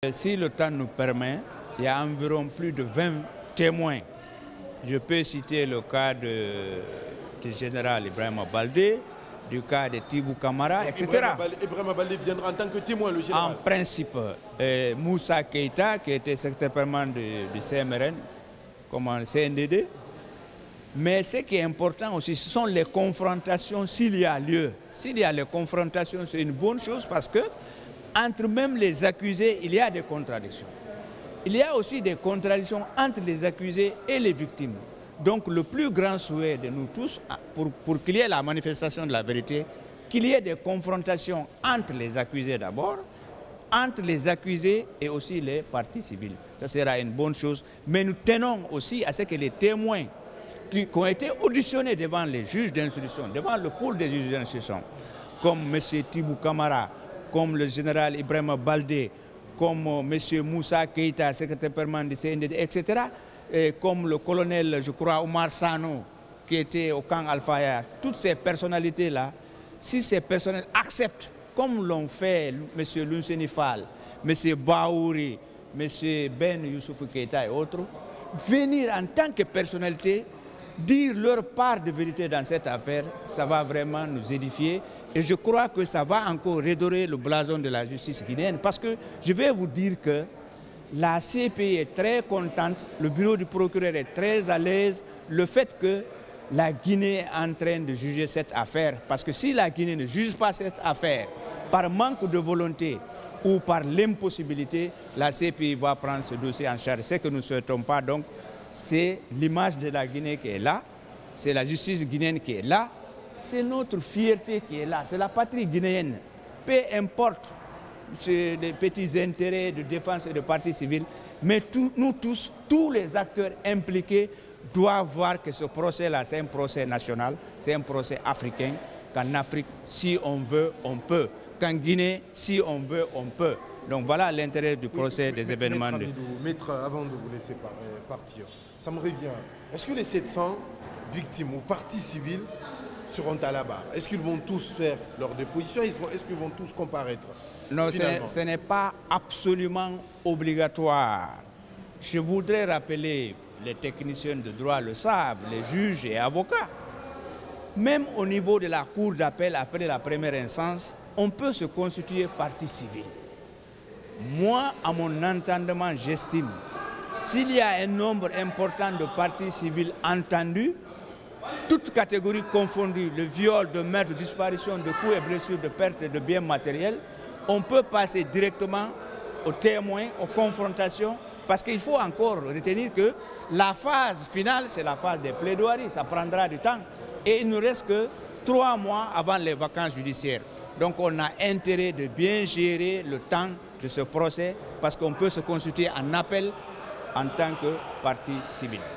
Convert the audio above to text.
Si le temps nous permet, il y a environ plus de 20 témoins. Je peux citer le cas du général Ibrahima Baldé, du cas de Tibou Camara, etc. Ibrahima Baldé viendra en tant que témoin, le général. En principe, Moussa Keïta, qui était secrétaire permanent du CMRN, comme en CNDD. Mais ce qui est important aussi, ce sont les confrontations s'il y a lieu. S'il y a les confrontations, c'est une bonne chose parce que entre même les accusés, il y a des contradictions. Il y a aussi des contradictions entre les accusés et les victimes. Donc le plus grand souhait de nous tous, pour qu'il y ait la manifestation de la vérité, qu'il y ait des confrontations entre les accusés d'abord, entre les accusés et aussi les parties civiles. Ça sera une bonne chose. Mais nous tenons aussi à ce que les témoins qui ont été auditionnés devant les juges d'instruction, devant le pool des juges d'instruction, comme M. Tibou Camara, comme le général Ibrahima Baldé, comme M. Moussa Keïta, secrétaire permanent du CNDD, etc., et comme le colonel, je crois, Oumar Sano, qui était au camp Al-Faya, toutes ces personnalités-là, si ces personnels acceptent, comme l'ont fait M. Lunseni Fall, M. Baouri, M. Ben Youssouf Keïta et autres, venir en tant que personnalité, dire leur part de vérité dans cette affaire, ça va vraiment nous édifier. Et je crois que ça va encore redorer le blason de la justice guinéenne. Parce que je vais vous dire que la CPI est très contente, le bureau du procureur est très à l'aise, le fait que la Guinée est en train de juger cette affaire. Parce que si la Guinée ne juge pas cette affaire par manque de volonté ou par l'impossibilité, la CPI va prendre ce dossier en charge. Ce que nous ne souhaitons pas donc, c'est l'image de la Guinée qui est là, c'est la justice guinéenne qui est là, c'est notre fierté qui est là, c'est la patrie guinéenne. Peu importe les petits intérêts de défense et de partie civile, mais nous tous, tous les acteurs impliqués doivent voir que ce procès-là, c'est un procès national, c'est un procès africain, qu'en Afrique, si on veut, on peut. Qu'en Guinée, si on veut, on peut. Donc voilà l'intérêt du procès des événements. Maître, avant de vous laisser partir, ça me revient. Est-ce que les 700 victimes ou parties civiles seront à la barre? Est-ce qu'ils vont tous faire leur déposition? Est-ce qu'ils vont tous comparaître? Non, ce n'est pas absolument obligatoire. Je voudrais rappeler, les techniciens de droit le savent, les juges et avocats. Même au niveau de la cour d'appel, après la première instance, on peut se constituer partie civile. Moi, à mon entendement, j'estime, s'il y a un nombre important de parties civiles entendues, toutes catégories confondues, le viol, de meurtre, de disparition, de coups et blessures, de perte de biens matériels, on peut passer directement aux témoins, aux confrontations, parce qu'il faut encore retenir que la phase finale, c'est la phase des plaidoiries, ça prendra du temps. Et il ne reste que 3 mois avant les vacances judiciaires. Donc on a intérêt de bien gérer le temps de ce procès, parce qu'on peut se constituer en appel en tant que partie civile.